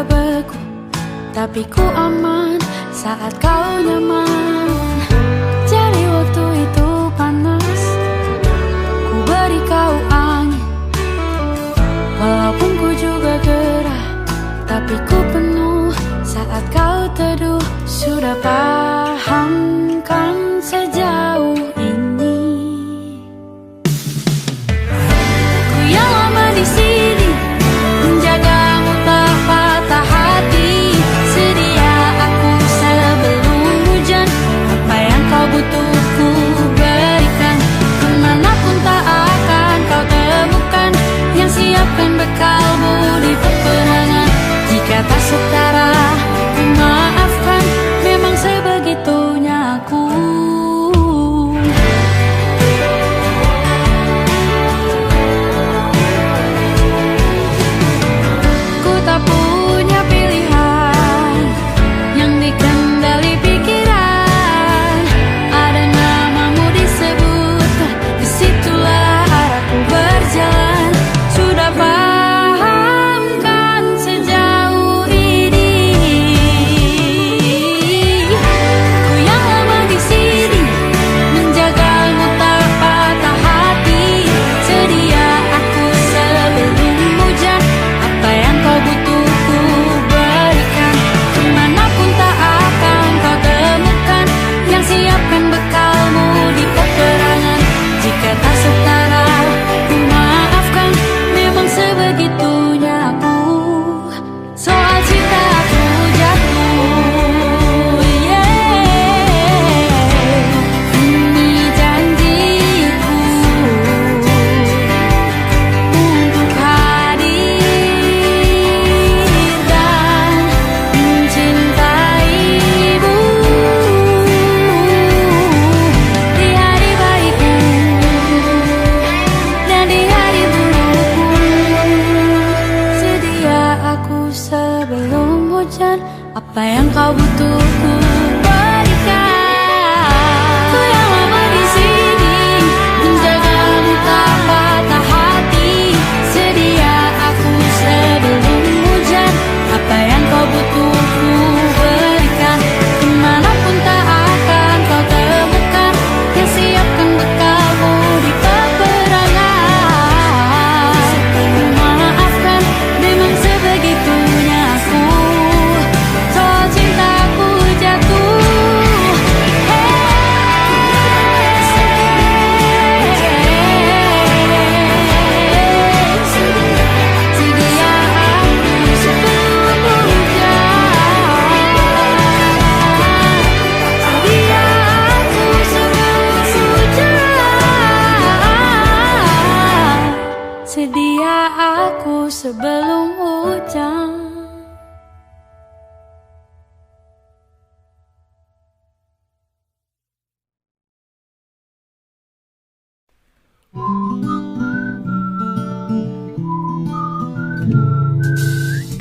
beku, tapi ku aman saat kau nyaman. Jadi waktu itu panas, ku beri kau angin. Walaupun ku juga gerah, tapi ku penuh saat kau teduh. Sudah paham kan sejauh ini? Ku yang lama di sini, menjagamu tak patah hati. Sedia aku sebelum hujan, apa yang kau butuh ku berikan. Kemanapun tak akan kau temukan, yang siapkan bekalmu di peperangan. Jika tak setara, ku maafkan, memang sebegitunya aku. Ku tak punya pilihan yang dikendali pikiran. Ada namamu disebut, disitulah arahku berjalan. Sudah paham kan sejauh ini? Ku yang lama di sini, menjagamu tak patah hati. Sedia aku sebelum hujan, apa yang kau butuh ku berikan. Kemanapun tak akan kau temukan, yang siapkan bekalmu di peperangan. Jika tak setara, ku maafkan, memang sebegitunya aku. Soal cinta aku jatuh, ini janjiku untuk hadir dan mencintaimu di hari baikku dan di hari burukku. Sedia aku sebelum hujan, apa yang kau butuh ku berikan. Ku yang lama di sini, menjagamu tak patah hati. Sedia aku sebelum hujan, apa yang kau butuh ku berikan. Kemanapun tak akan kau temukan, yang siapkan bekalmu di peperangan. Ku maafkan, memang sebegitunya aku. Soal cintaku jatuh, sedia aku sebelum hujan. Sedia aku sebelum hujan. Sedia aku sebelum hujan.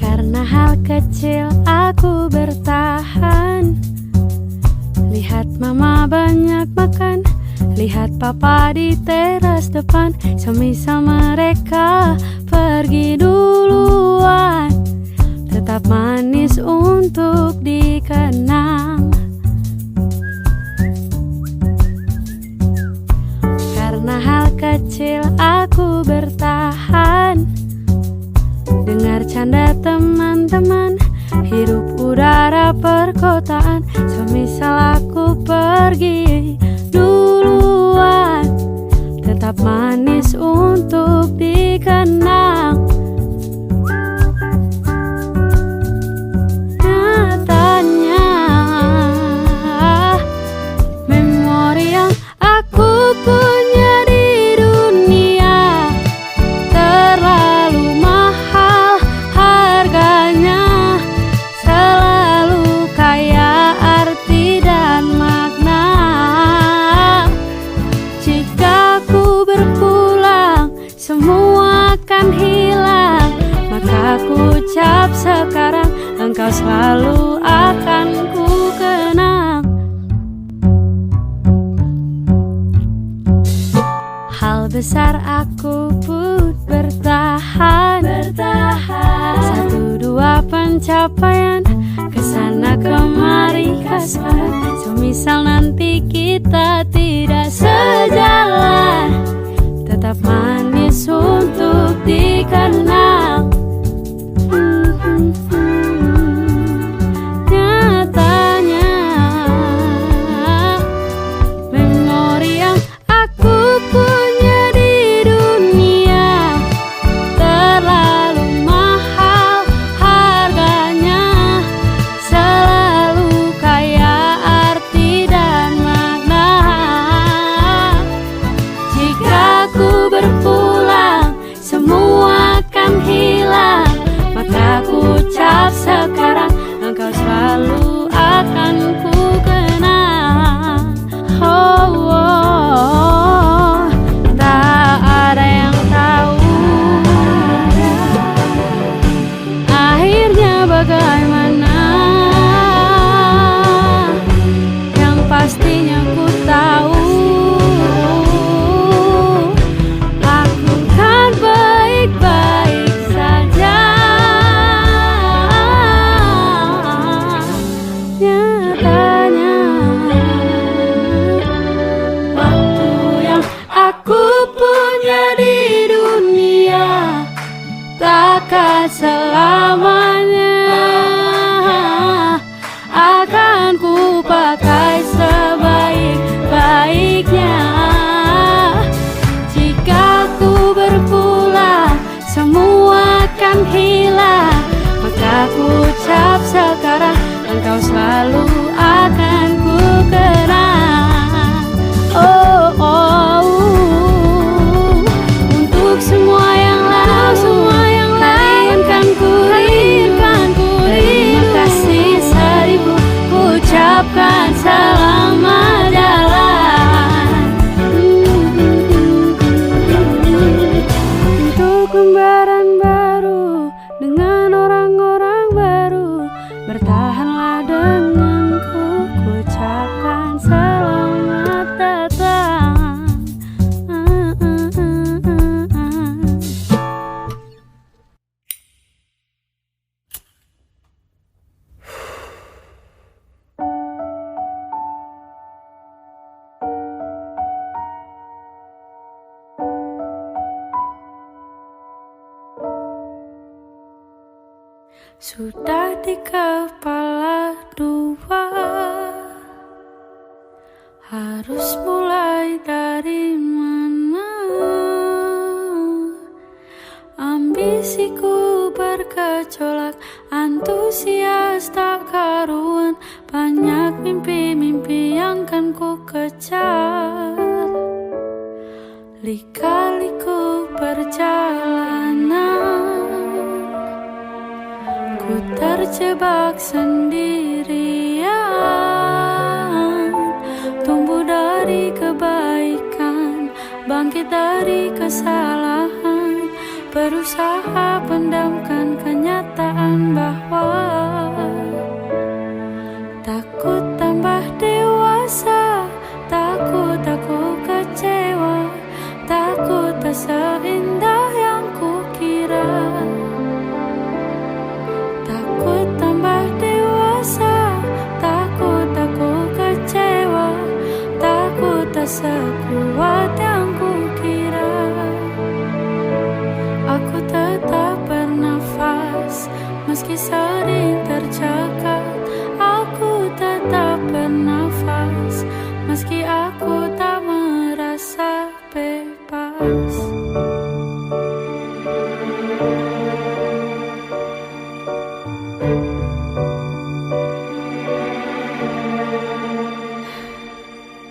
Karena hal kecil aku bertahan. Lihat mama banyak makan, lihat papa di teras depan. Semisal mereka pergi duluan, tetap manis untuk dikenang. Karena hal kecil aku bertahan. Dengar canda teman-teman, hirup udara perkotaan. Semisal aku pergi duluan, tetap manis untuk dikenang. Nyatanya memori yang aku punya di dunia terlalu mahal harganya, selalu kaya arti dan makna. Jika ku berpulang, semua akan hilang. Maka ku ucap sekarang, engkau selalu akan ku kenang. Hal besar aku pun bertahan. Satu dua pencapaian, kesana kemari kasar. Semisal nanti kita tidak sejalan, tetap manis untuk dikenal. Nyatanya memori yang aku punya di dunia terlalu mahal harganya, selalu kaya arti dan makna. Jika ku berpulang semua akan hilang, maka ku ucap sekarang engkau selalu akan ku kenang. Oh, oh, tak ada yang tahu akhirnya bagaimana. Yang pastinya ku tahu aku kan baik-baik saja. Nyatanya waktu yang aku punya di dunia takkan selamanya akan ku pakai sebaik-baiknya. Jika ku berpulang semua akan hilang, maka ku ucap sekarang engkau selalu akan ku kenang. Oh, oh, untuk semua yang lalu, hadirkan ku terima kasih seribu, ku ucapkan selamat jalan. Untuk lembaran baru dengan orang-orang baru, bertahanlah denganku, ku ucapkan selamat datang. Sudah di kepala dua, harus mulai dari mana? Ambisiku bergejolak, antusias tak karuan, banyak mimpi-mimpi yang kan ku kejar. Lika-liku perjalanan, ku terjebak sendirian. Tumbuh dari kebaikan, bangkit dari kesalahan, berusaha pendamkan kenyataan bahwa takut tambah dewasa, takut aku kecewa, takut tak seindah yang kukira. Takut tambah dewasa, takut aku kecewa, takut tak sekuat yang kukira. Aku tetap bernafas meski sering tercekat. Aku tetap bernafas meski aku tak merasa bebas.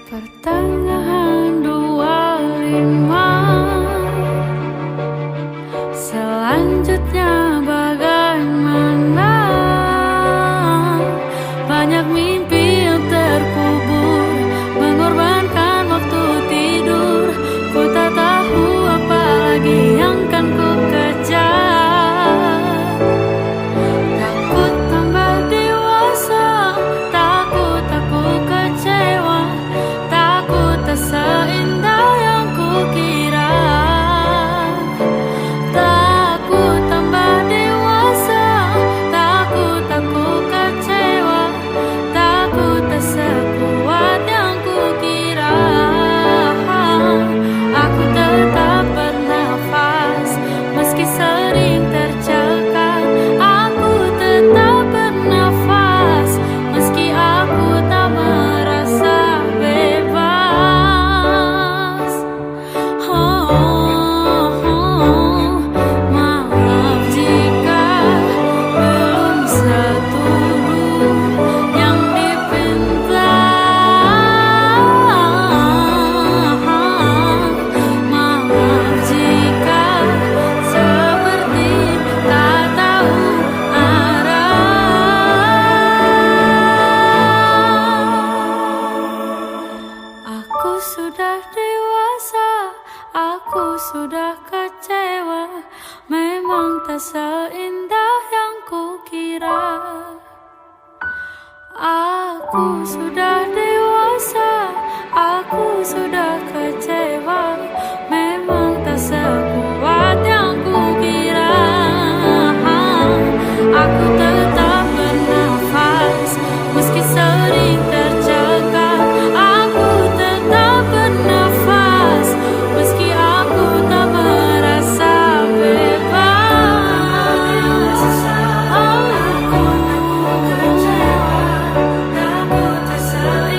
Pertengahan 25, selanjutnya bagaimana? Aku sudah dewasa, aku sudah kecewa. Memang tak sekuat yang kukira. Aku tetap bernafas meski sering tercekat. Aku tetap bernafas meski aku tak merasa bebas.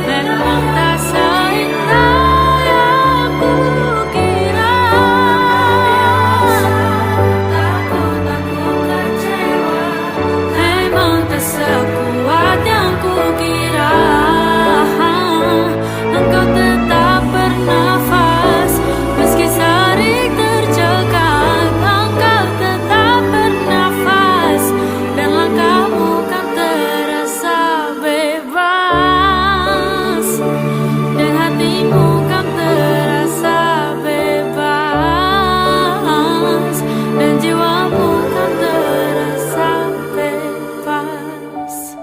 Memang tak seindah yang kukira. Memang tak sekuat yang kukira. Engkau tetap bernafas meski sering tercekat. Engkau tetap bernafas dan langkahmu kan terasa bebas. Dan hatimu kan terasa bebas. Dan jiwamu kan terasa bebas.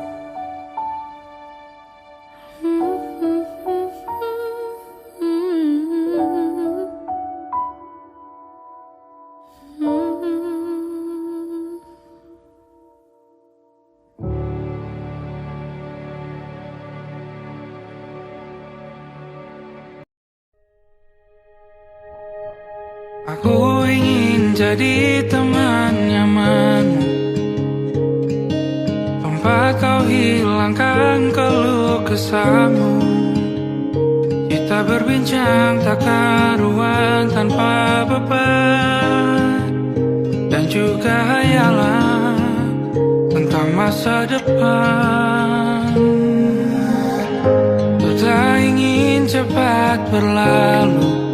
Aku ingin jadi teman nyamanmu, tempat kau hilangkan keluh kesahmu. Kita berbincang tak karuan tanpa beban, dan juga hayalan tentang masa depan. Ku tak ingin cepat berlalu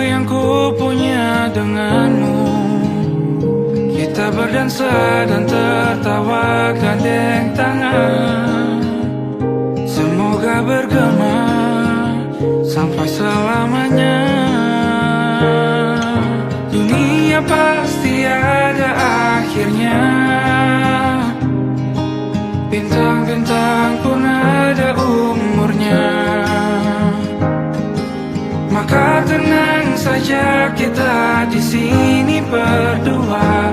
yang ku punya denganmu. Kita berdansa dan tertawa gandeng tangan. Semoga bergema sampai selamanya. Dunia pasti ada akhirnya. Bintang-bintang pun ada umurnya. Maka tenang saja kita di sini berdua.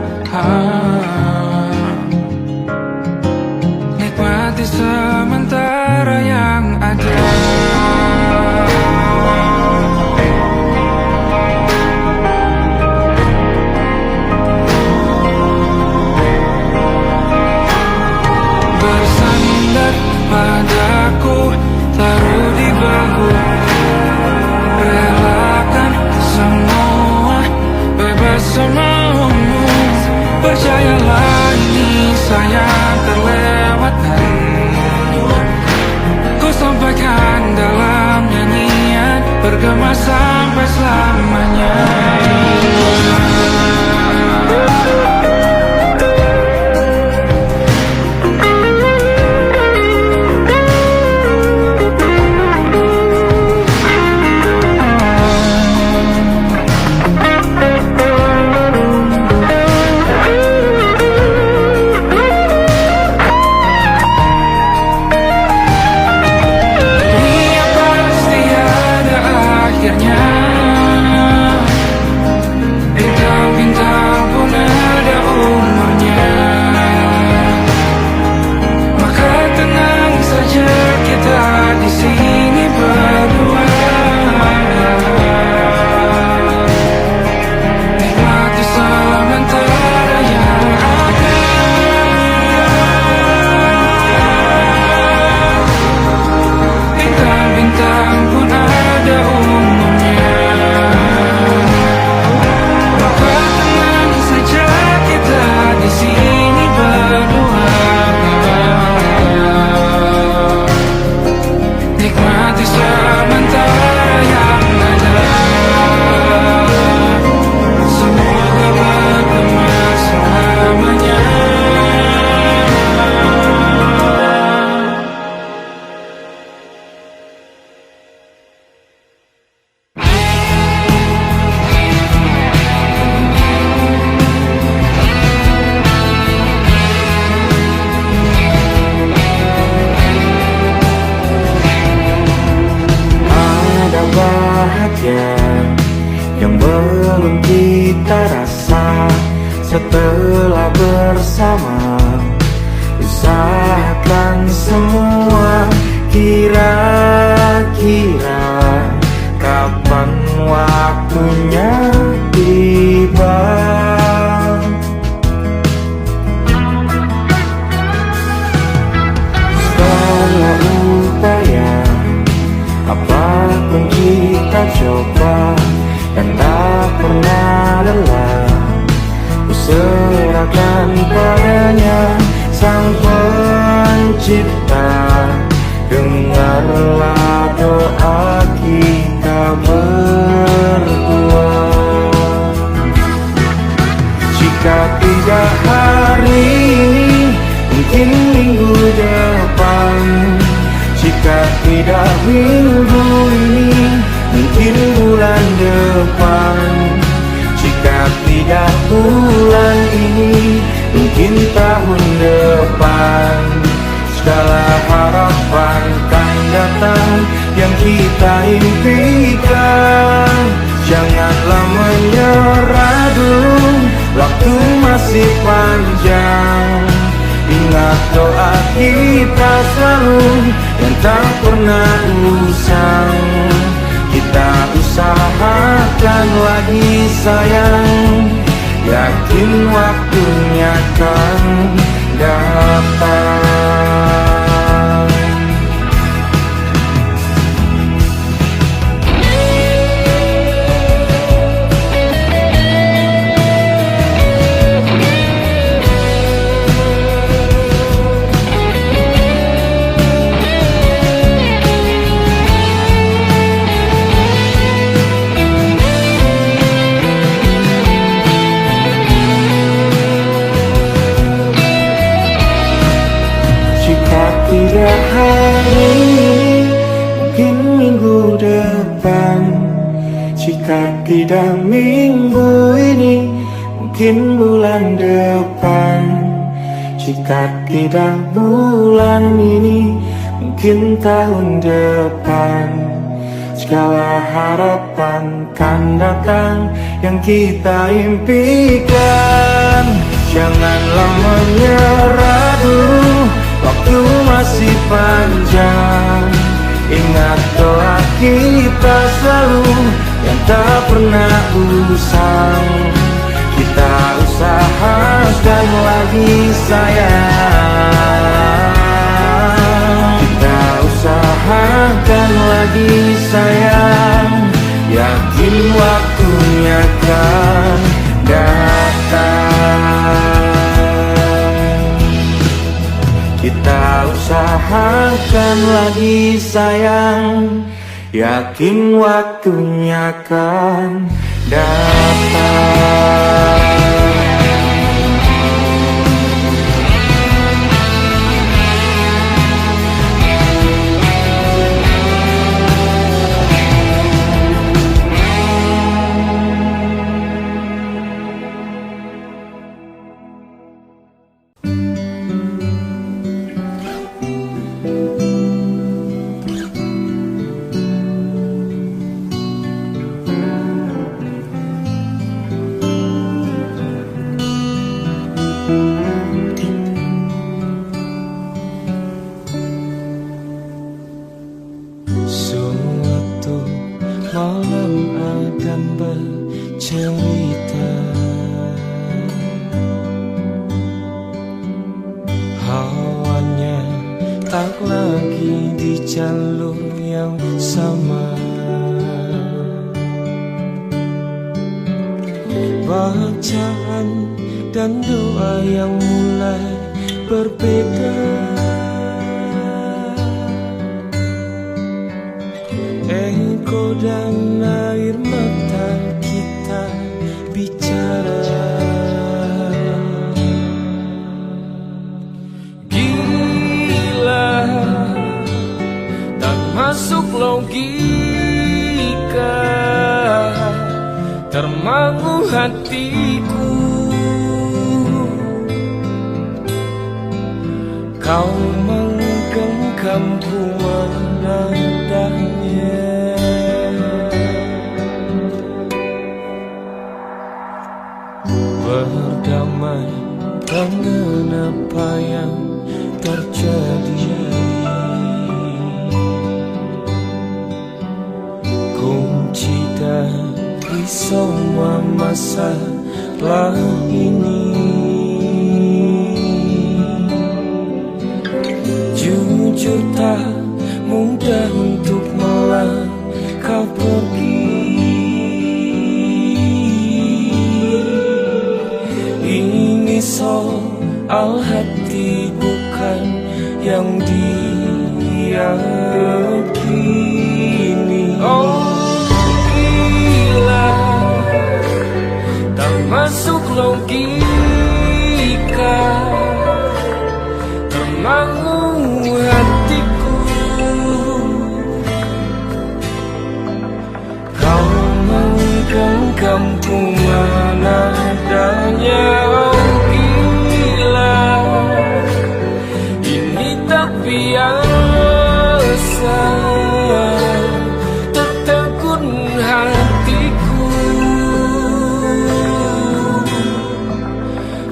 Nikmati sementara yang ada. Bersandar padaku, taruh di bahu. Relakan semua, bebas semaumu. Percayalah ini sayang terlewatkan. Ku sampaikan dalam nyanyian, bergema sampai selamanya. Akhirnya semua. Kira-kira kapan waktunya tiba? Segala upaya apapun kita coba dan tak pernah lelah, ku serahkan padanya Sang Pencipta. Dengarlah doa kita berdua. Jika tidak hari ini, mungkin minggu depan. Jika tidak minggu ini, mungkin bulan depan. Jika tidak bulan ini, mungkin tahun depan. Segala harapan kan datang yang kita impikan. Janganlah menyerah dulu, waktu masih panjang. Ingat doa kita selalu yang tak pernah usang. Kita usahakan lagi sayang, yakin waktunya kan datang. Tidak hari ini, mungkin minggu depan. Jika tidak minggu ini, mungkin bulan depan. Jika tidak bulan ini, mungkin tahun depan. Segala harapan kan datang yang kita impikan. Janganlah menyerah dulu, waktu masih panjang. Ingat doa kita selalu yang tak pernah usang. Kita usahakan lagi sayang. Kita usahakan lagi sayang, yakin waktunya kan datang. Kita usahakan lagi sayang, yakin waktunya kan datang. Bacaan dan doa yang mulai berbeda. Engkau dan air mata kita bicara. Gila, tak masuk logika, termangu hatiku. Kau menggenggamku menandanya. Berdamai dengan apa yang terjadi. dari semua masalah ini. Jujur tak mudah untuk melangkah pergi. Ini soal hati bukan yang diyakini. Oh gila, tak masuk logika, termangu hatiku. Kau menggenggamku mana adanya. Oh gila, ini tak biasa, tertegun hatiku.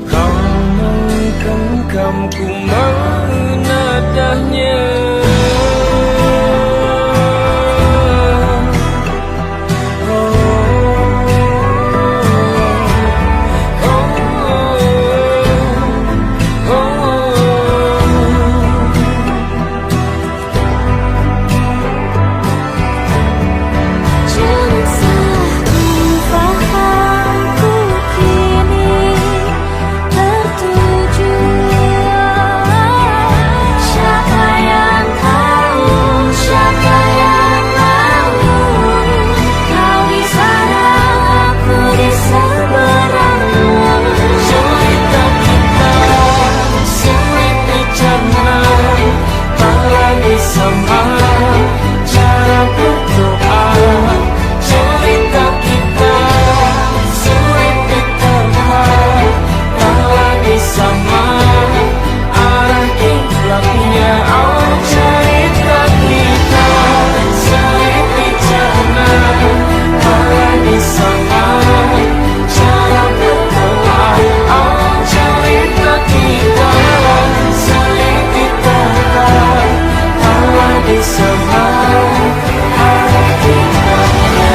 Kau menggenggamku mana adanya. Jangan salah fahamku kini tertuju. Siapa yang tahu, siapa yang mahu. Kau di sana, aku di seberangmu. Cerita kita sulit dicerna, tak lagi sama cara berdoa. Cerita kita sulit diterima, tak lagi sama arah kiblatnya. Oh cerita kita sulit dicerna, tak lagi sama cara berdoa. Oh cerita kita sulit diterima, tak lagi sama arah kiblatnya.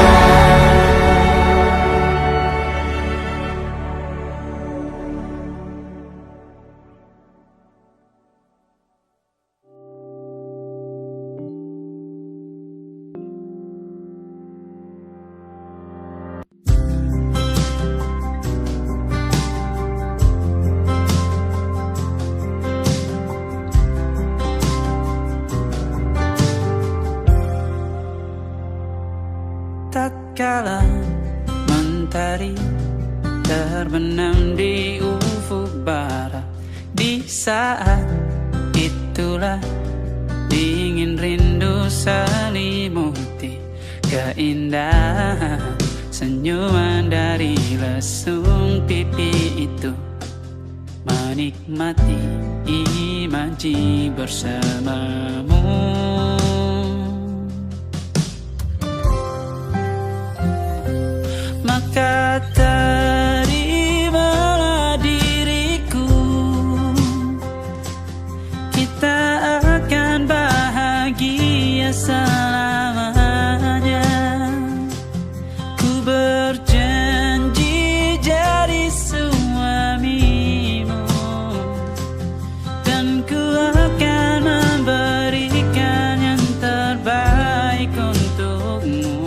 Tatkala mentari terbenam di ufuk barat, di saat itulah dingin rindu selimuti keindahan senyuman dari lesung pipi itu. Menikmati imaji bersamamu. Maka terimalah diriku, kita akan bahagia selamanya. Ku berjanji jadi suamimu, dan ku akan memberikan yang terbaik untukmu.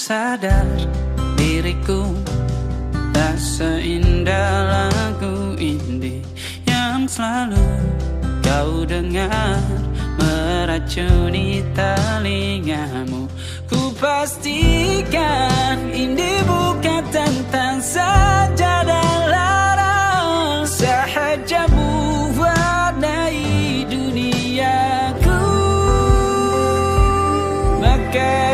Sadar diriku tak seindah lagu indie yang selalu kau dengar meracuni telingamu. Ku pastikan indie bukan tentang sajadah larang, sahaja mewarnai duniaku. Maka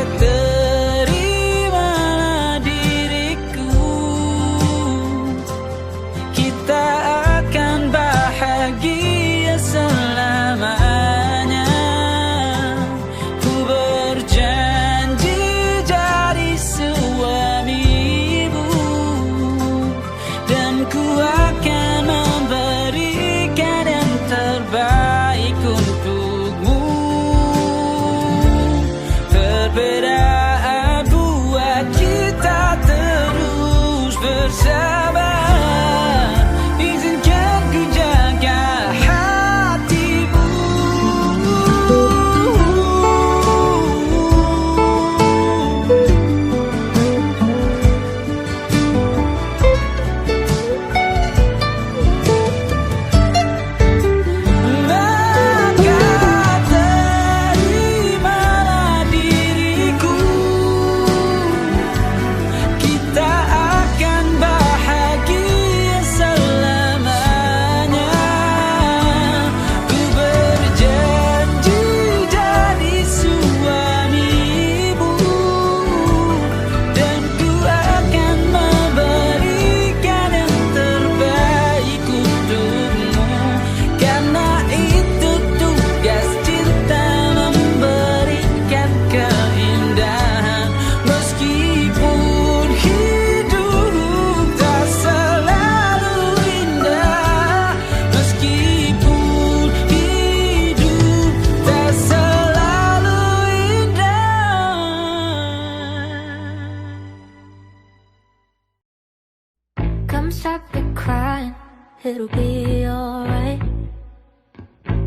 bahagia selamanya. Ku berjanji jadi suamimu. stop it crying, it'll be alright.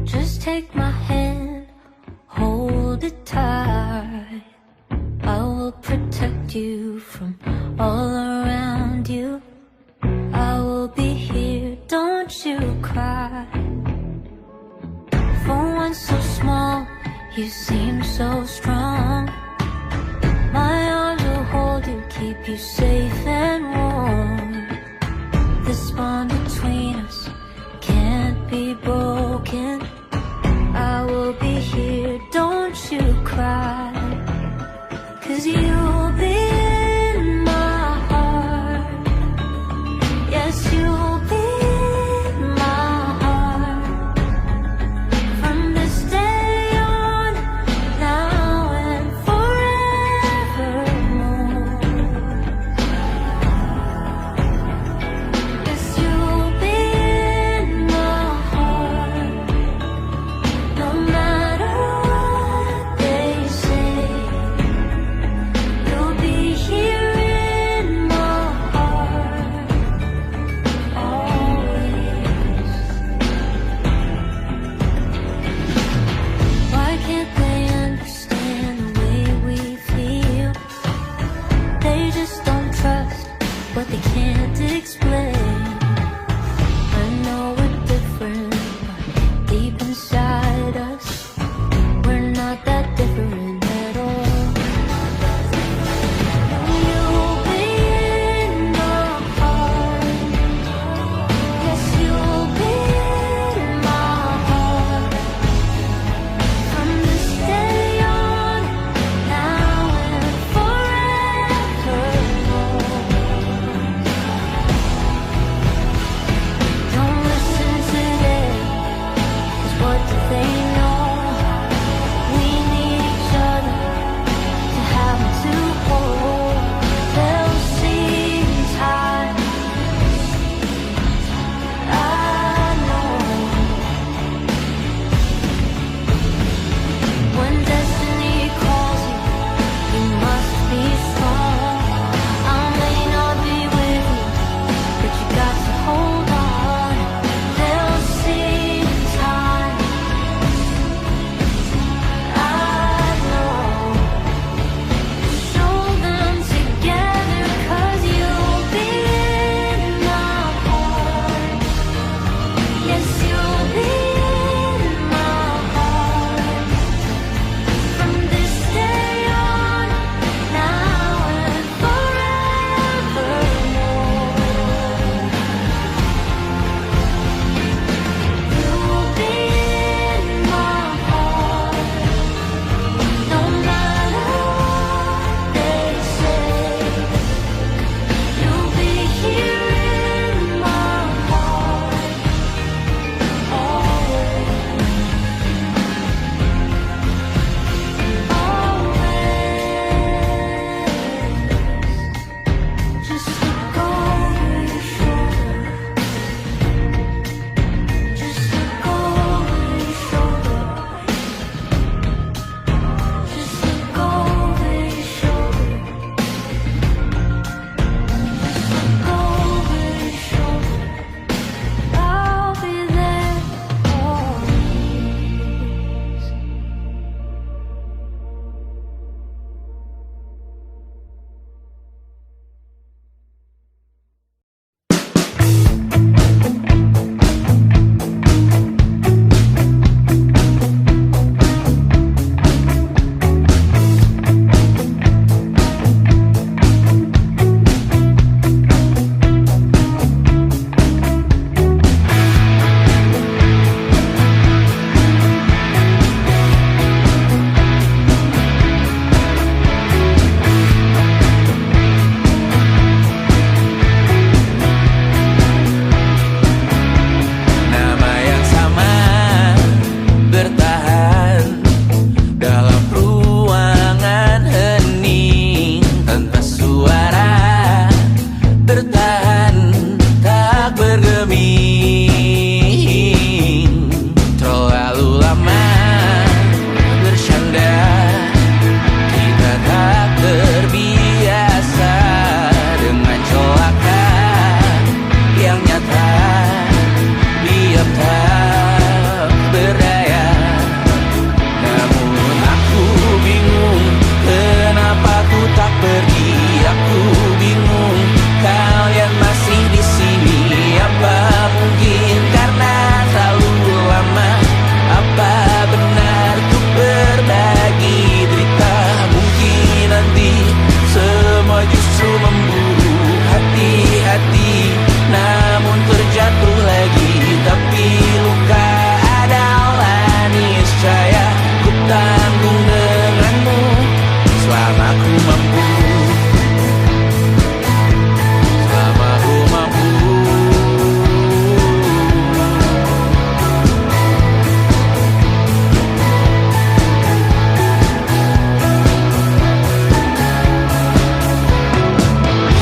Just take my hand, hold it tight. I will protect you from all around you. I will be here, don't you cry. For one so small, you seem so strong. My arms will hold you, keep you safe and warm. This bond between us can't be broken. I will be here, don't you cry. 'Cause you'll be in my heart. Yes, you'll be in my heart. From this day on, now and forevermore. Yes, you'll be in my heart. No matter what they say, you'll pergi. Aku bingung, kalian masih di sini. Apa mungkin karena terlalu lama? Apa benar ku berbagi derita? Mungkin nanti semua justru memburu hati-hati, namun terjatuh lagi. Tapi luka adalah niscaya, ku tanggung denganmu selama ku mampu. Selama ku mampu.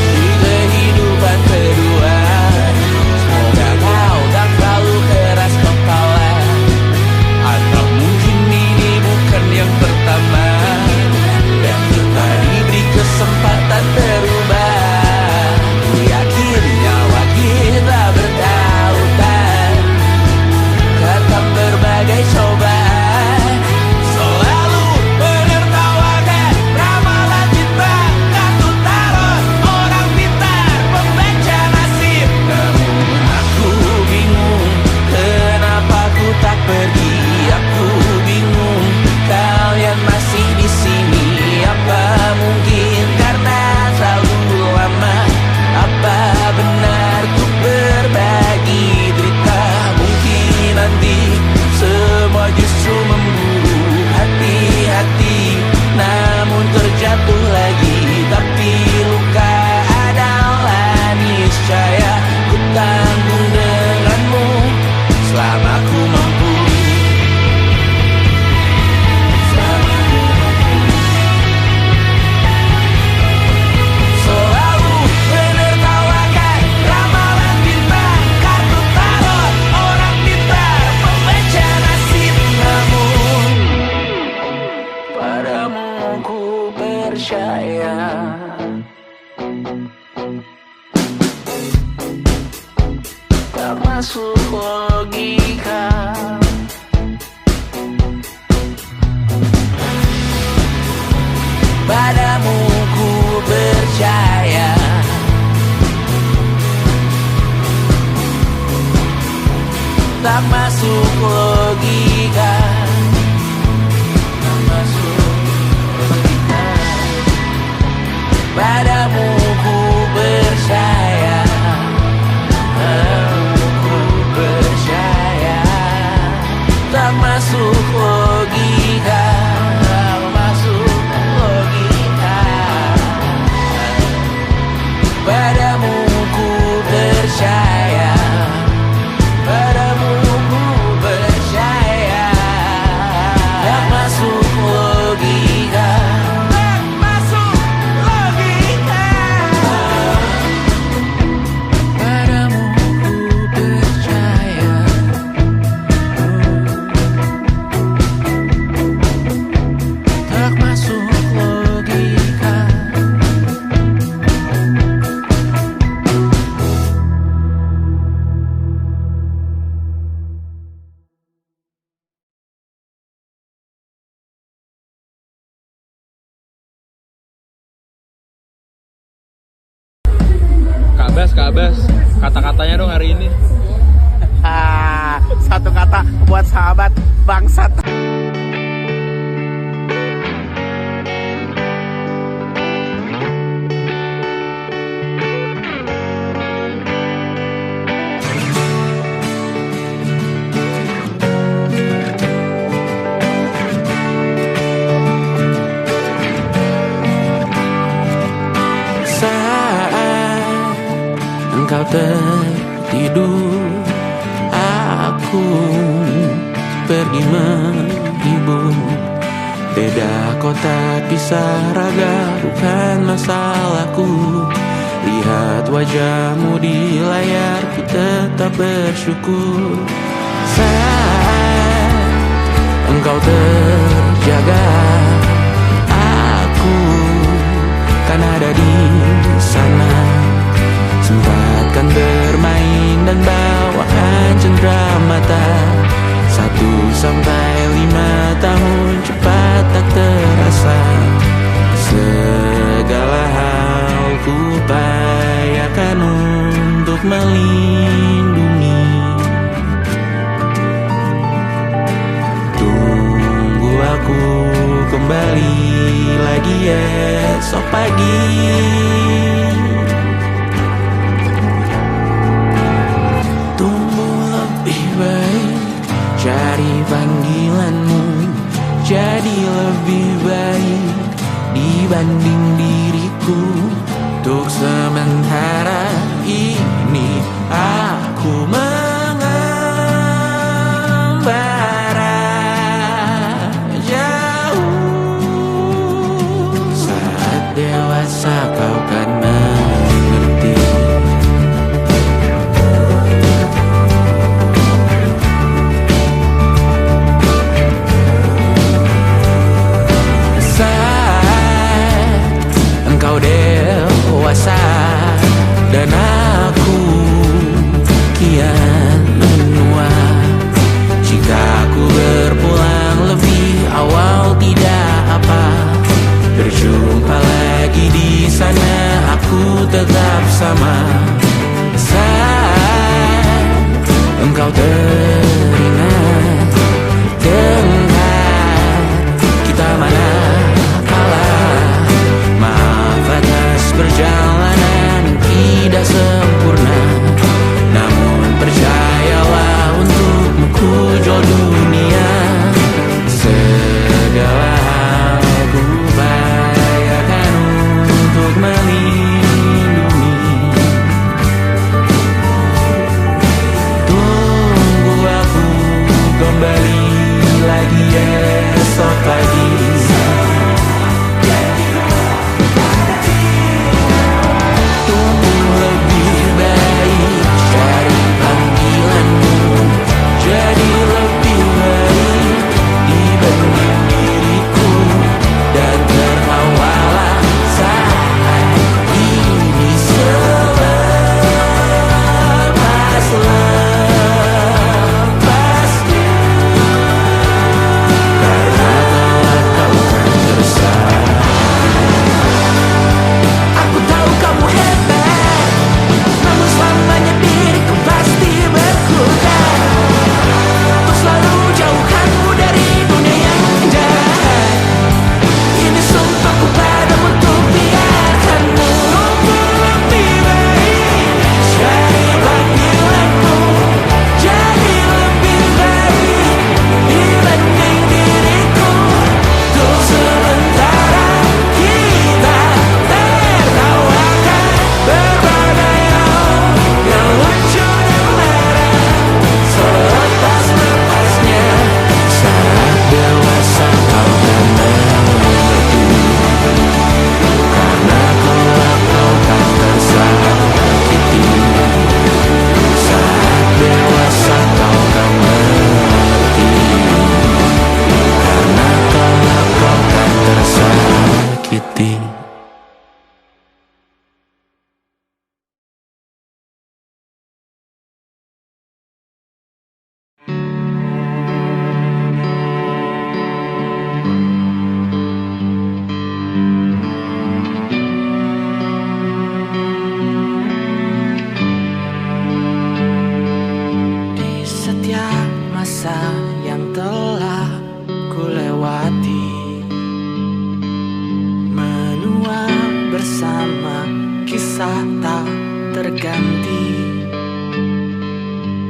Di kehidupan kedua, semoga kau tak terlalu keras kepala. Atau mungkin ini bukan yang pertama, dan kita diberi kesempatan berubah. Ku yakin nyawa kita bertautan, datang berbagai cobaan. Selalu menertawakan ramalan cinta, kartu tarot orang pintar, pembaca nasib. Namun aku bingung, kenapa ku tak pergi. Aku bingung, kalian masih di sini. Apa mungkin karena terlalu lama? Apa benar ku berbagi derita? Mungkin nanti semua justru memburu hati-hati, namun terjatuh lagi. Tapi luka adalah niscaya, ku tanggung denganmu selama ku mampu. Selalu menertawakan ramalan bintang, kartu tarot orang pintar, pembaca nasib. Namun padamu ku percaya. Tak masuk logika. Padamu ku percaya. Tak masuk logika. Tak masuk logika. Padamu ku percaya. Padamu ku percaya. Tak masuk logika. Tak masuk logika. Padamu ku percaya. Padamu ku percaya. Tak masuk logika. Tak masuk logika. Padamu ku percaya. Tak masuk logika. Kak Bas, kata-katanya dong hari ini. Satu kata buat sahabat bangsat. Saat engkau tertidur, aku pergi menghibur. Beda kota, pisah raga, bukan masalahku. Lihat wajahmu di layar, ku tetap bersyukur. Saat engkau terjaga, aku kan ada di sana. Sempatkan bermain dan bawakan cenderamata. 1 sampai 5 tahun cepat tak terasa. Segala melindungi. Tunggu aku kembali lagi esok pagi. Tumbuh lebih baik, cari panggilanmu. Jadi lebih baik dibanding diriku. Untuk sementara ini aku mengembara jauh. Saat dewasa kau kan mengerti. Saat engkau dewasa dan aku kian menua. Jika aku berpulang lebih awal tidak apa. Berjumpa lagi di sana, aku tetap sama. Saat engkau teringat dengar kita mana kalah. Maaf atas perjalanan tidak sempurna, namun percayalah untukmu ku jual dunia. Segala hal ku upayakan untuk melindungi. Tunggu aku kembali lagi esok pagi. Tumbuh lebih baik, cari panggilanmu. Jadi lebih baik dibanding diriku. Dan tertawalah saat ini selepas-lepasnya. Karena kelak kau kan tersakiti. Aku tahu kamu hebat, namun selamanya diriku pasti berkutat. Untuk selalu jauhkanmu dari dunia yang indah. Ini sumpahku padamu untuk biarkanmu lebih baik. Cari panggilanmu, jadi lebih baik dibanding diriku. Untuk sementara kita tertawakan berbagai hal yang lucu dan marah. Selepas-lepasnya, saat dewasa kau kan mengerti. Karena kelak kau kan tersakiti. Saat dewasa kau kan mengerti. Karena kelak kau kan tersakiti. Di setiap masa yang telah ku lewati, menua bersama kisah tak terganti.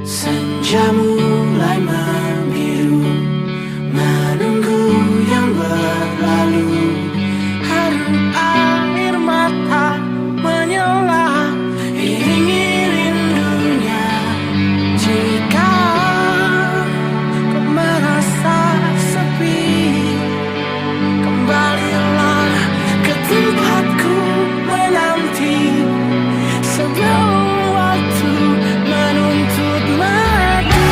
Senja mulai membiru, menunggu yang berlalu. Haru air mata menyala, iringi rindunya. Jika kau merasa sepi, kembalilah ke tempatku menanti. Sebelum waktu menuntut mati.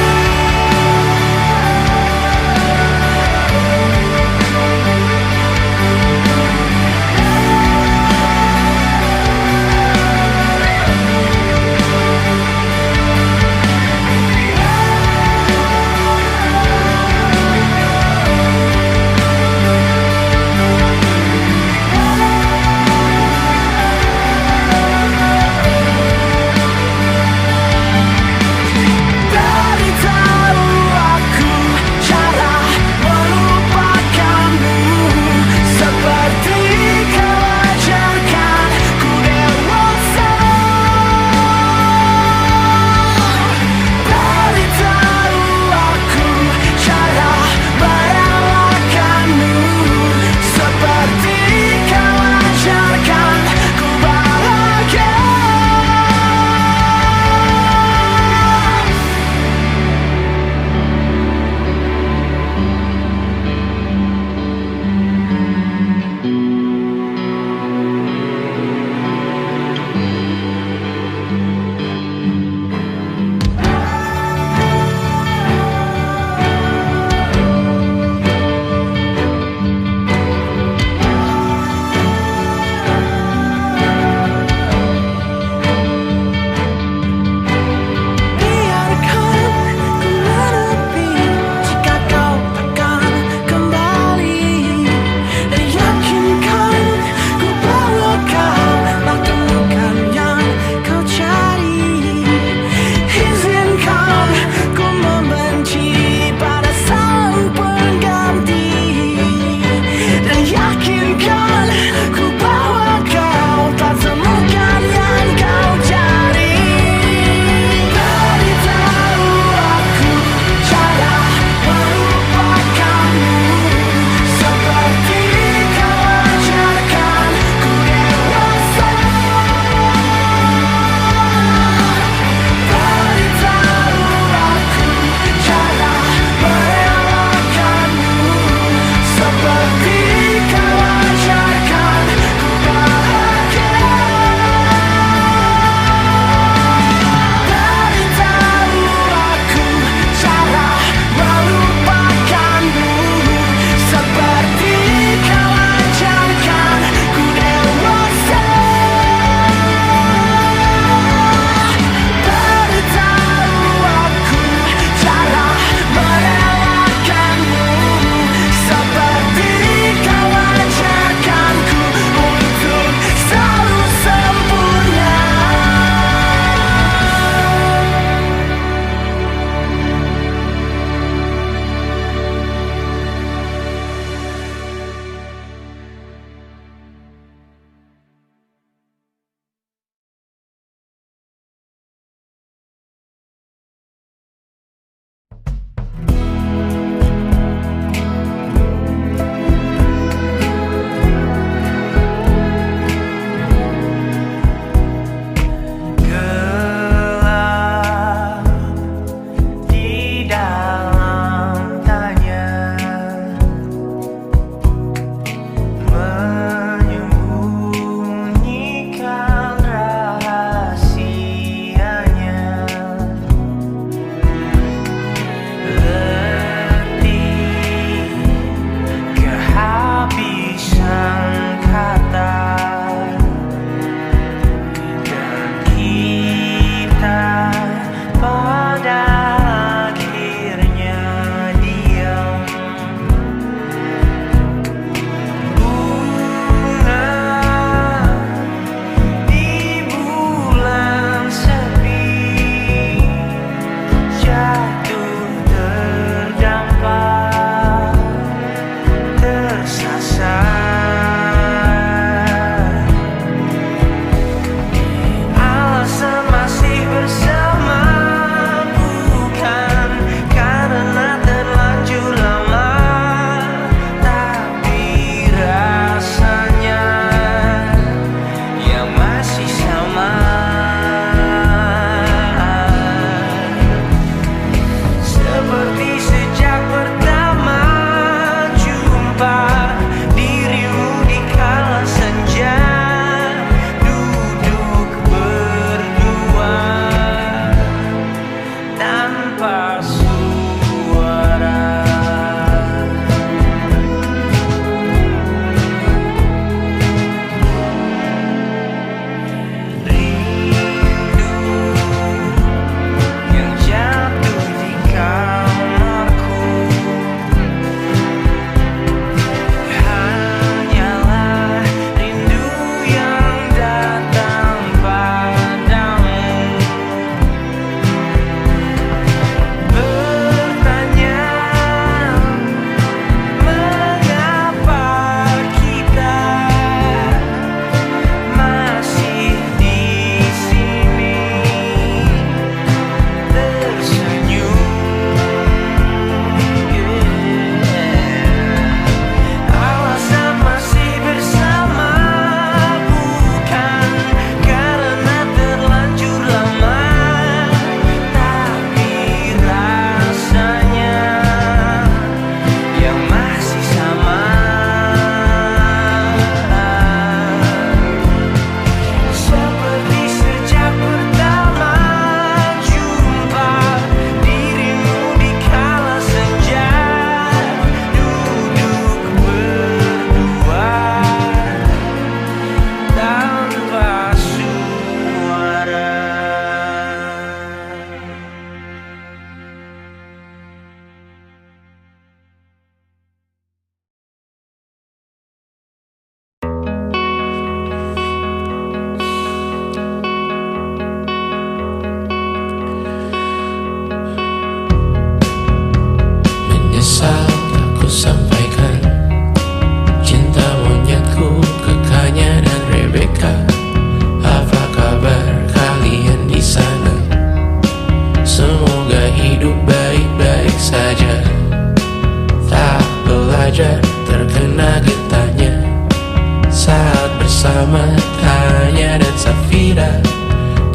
bersama Tanya dan Safira.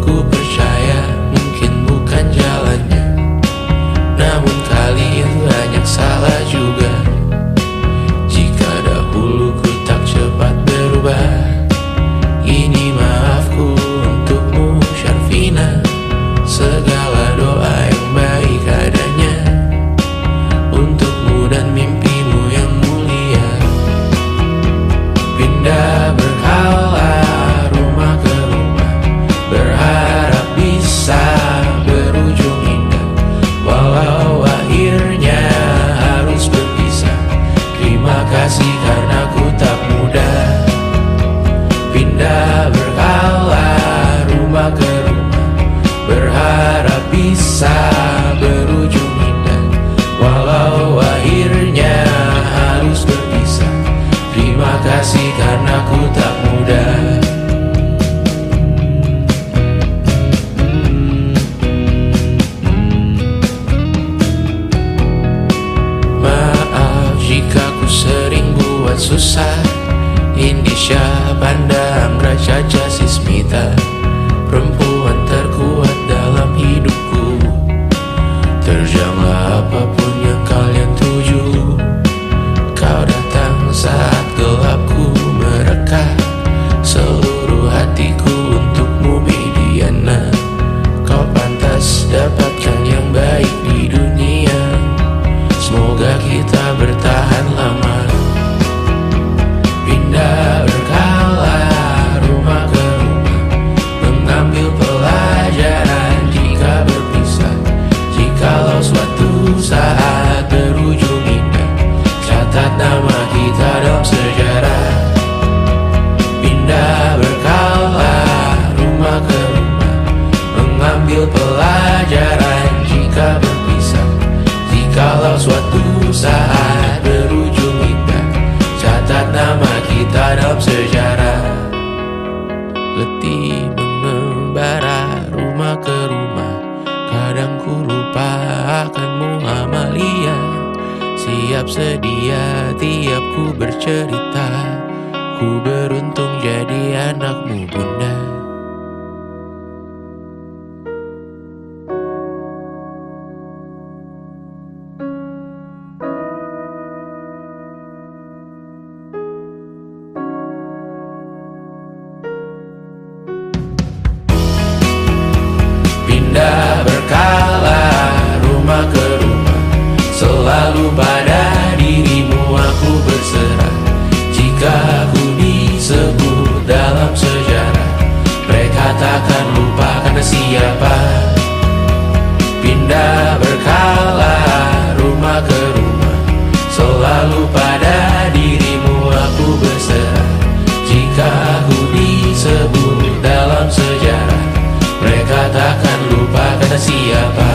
Ku percaya mungkin bukan jalannya, namun kalian banyak salah juga. Jika dahulu ku tak cepat berubah, ini maafku untukmu Syarfina. Segala doa yang baik adanya untukmu dan mimpimu yang mulia. Pindah berhala rumah ke rumah, berharap bisa berujung indah. Walau akhirnya harus berpisah, terima kasih karena ku tak mudah. Pindah berhala rumah ke rumah, berharap bisa berujung indah. Walau akhirnya harus berpisah, terima kasih karena ku tak mudah. Maaf jika ku sering buat susah. Indisha, Banda, Anggra, Caca, Sismita, perempuan terkuat dalam hidupku. Terjanglah apapun yang kalian tuju. Kau datang saat gelapku mereka, seluruh hatiku untukmu Mediana. Kau pantas dapatkan yang baik di dunia, semoga kita bertahan lama. Pindah berkala rumah ke rumah, mengambil pelajaran jika berpisah. Jikalau suatu saat berujung indah, catat nama kita dalam sejarah. Pindah berkala rumah ke rumah, mengambil pelajaran jika berpisah. Jikalau suatu saat berujung indah, catat nama kita dalam sejarah. Letih mengembara rumah ke rumah, kadang ku lupa akanmu Amalia. Siap sedia tiap ku bercerita, ku beruntung jadi anakmu bunda. Pindah berkala rumah ke rumah, selalu pada dirimu aku berserah. Jika aku disebut dalam sejarah, mereka takkan lupa karena siapa. Pindah berkala rumah ke rumah, selalu pada dirimu aku berserah. Jika aku disebut dalam sejarah, mereka takkan lupa kata siapa.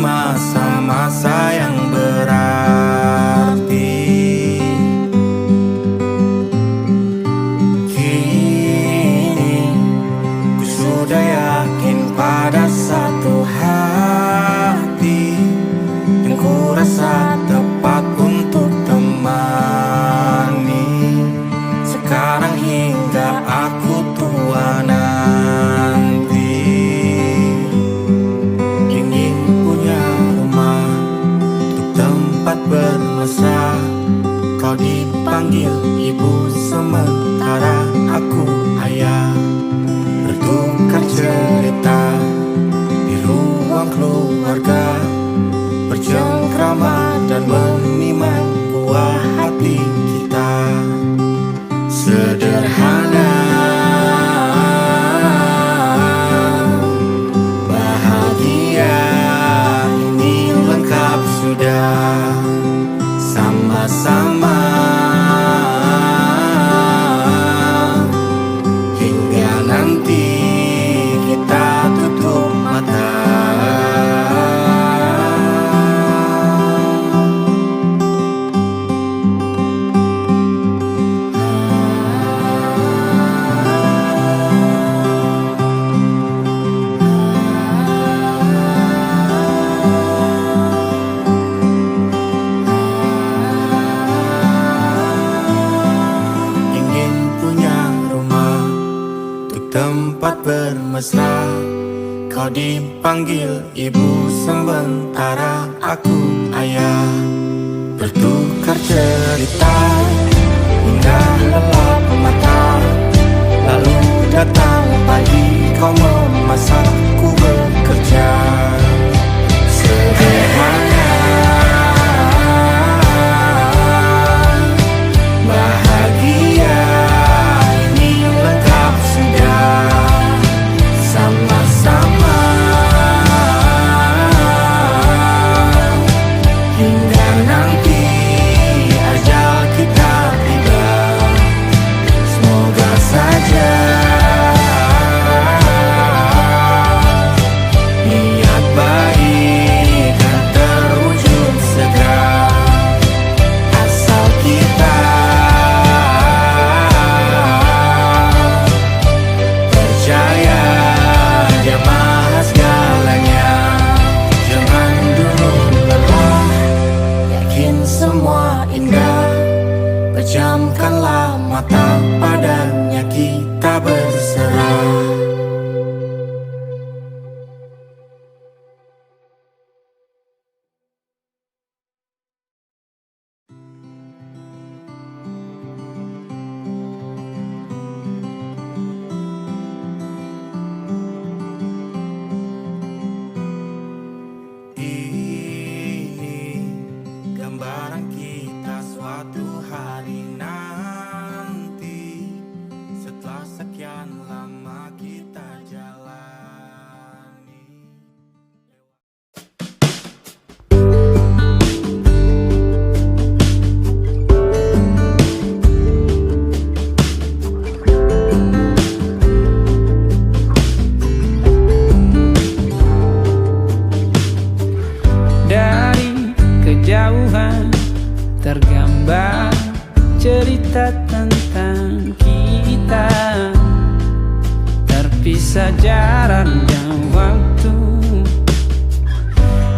masa-masa yang berarti. Kini ku sudah yakin pada satu hati yang ku rasa tepat untuk temani. Sekarang hingga aku tempat bermesra. Kau dipanggil ibu sementara aku ayah. Bertukar cerita hingga lelap mata. Lalu datang pagi kau memasak, ku bekerja. Sederhana, bahagia ini lengkap sudah. Sama-sama hingga nanti ajal kita tiba. Semoga saja niat baik dan terwujud segera. Asal kita percaya Dia maha segalanya. Jangan dulu lelah, yakin semua indah. Pejamkanlah mata, padanya kita berserah. Ini gambaran kita suatu hari nanti, setelah sekian lama kita jalani. Dari kejauhan tergambar cerita tentang kita. Terpisah jarak dan waktu.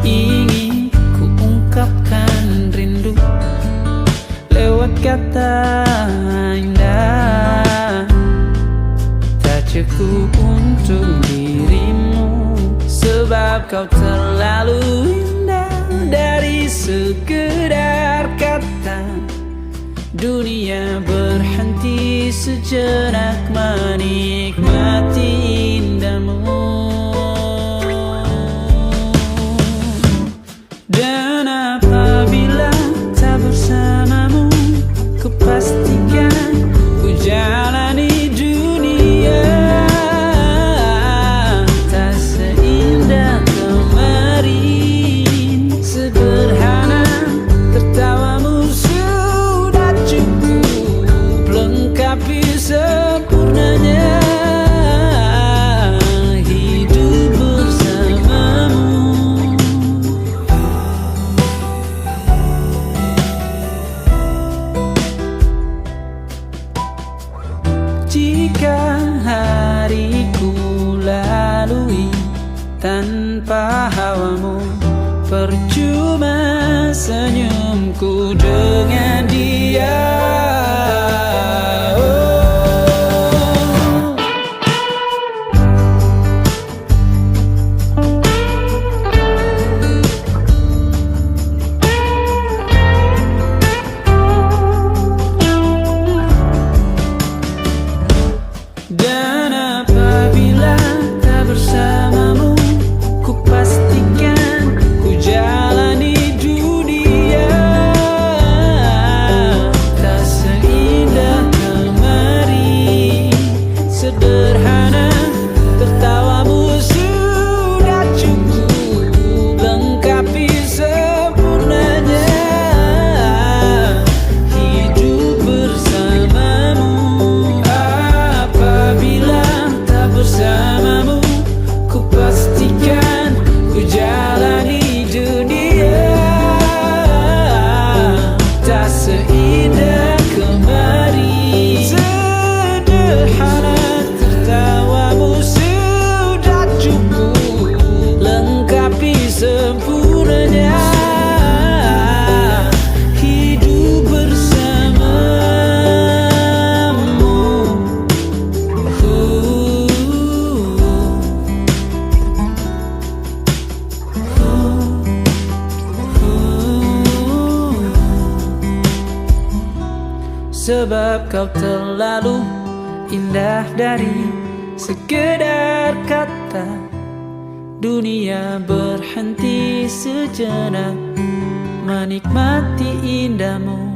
Ingin ku ungkapkan rindu lewat kata indah. Tak cukup untuk dirimu, sebab kau terlalu indah. Dari sekedar kata, dunia berhenti sejenak menikmati indahmu. Dan apabila tak bersamamu, kupastikan ku jalani dunia tak seindah kemarin. Sederhana, tertawamu sudah cukup lengkapi sempurnanya hidup bersamamu. Jika hariku lalui tanpa hawamu, percuma senyumku dengan dia. Dan apabila tak bersamamu, ku pastikan ku jalani dunia sebab kau terlalu indah dari sekedar kata. Dunia berhenti sejenak menikmati indahmu.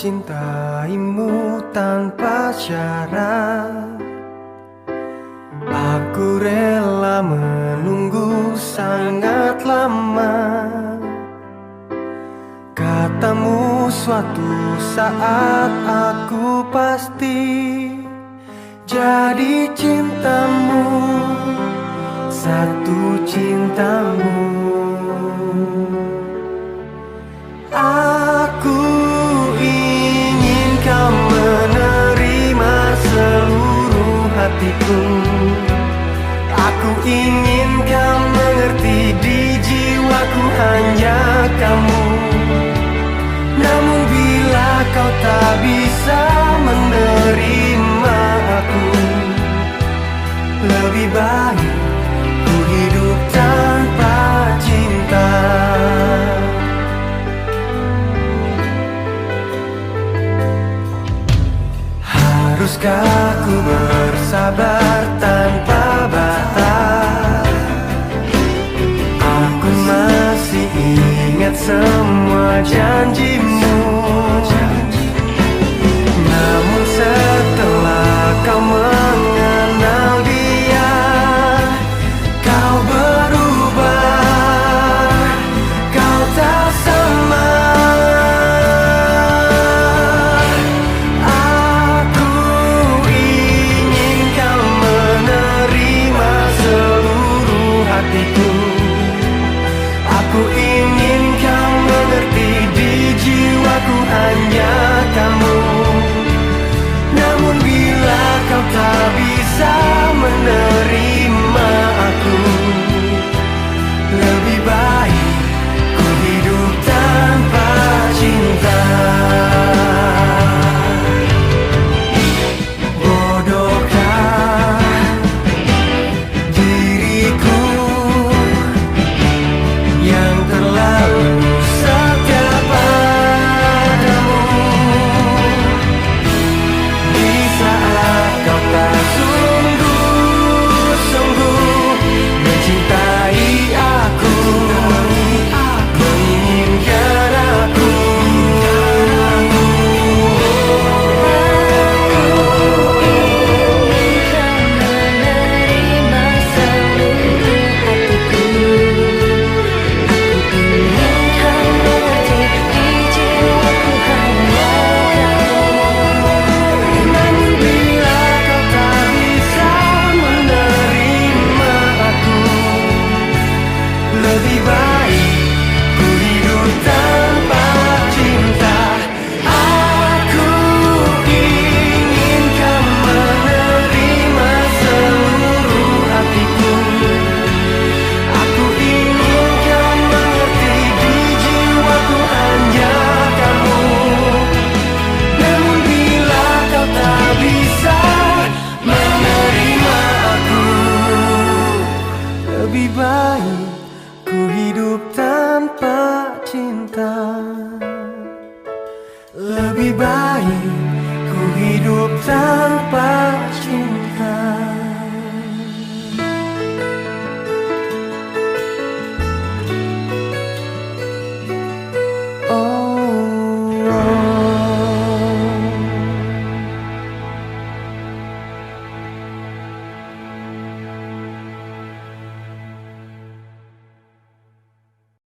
mencintaimu tanpa syarat. Aku rela menunggu sangat lama. Katamu suatu saat aku pasti jadi cintamu, satu cintamu. Aku ingin kau menerima seluruh hatiku. Aku ingin kau mengerti, di jiwaku hanya kamu. Namun bila kau tak bisa menerima aku, lebih baik ku hidup tanpa cinta. Haruskah ku bersabar tanpa batas? Aku masih ingat semua janjimu. Namun setelah kau mengenal dia, kau berubah, kau tak sama. Aku ingin kau menerima seluruh hatiku. Aku ingin kau mengerti, di jiwaku hanya kamu. Namun bila kau tak bisa menerima aku, lebih baik ku hidup tanpa cinta. Bodohkah diriku yang terlalu setia padamu, di saat kau tak sungguh-sungguh mencintai aku, menginginkan aku. Menerima seluruh hatiku. Aku ingin kau mengerti, di jiwaku hanya kamu. Namun bila kau tak bisa menerima aku, lebih baik ku hidup tanpa cinta. Aku ingin kau menerima seluruh hatiku. Aku ingin kau mengerti, di jiwaku hanya kamu. Namun bila kau tak bisa menerima aku, lebih baik ku hidup tanpa cinta. Lebih baik ku hidup tanpa cinta.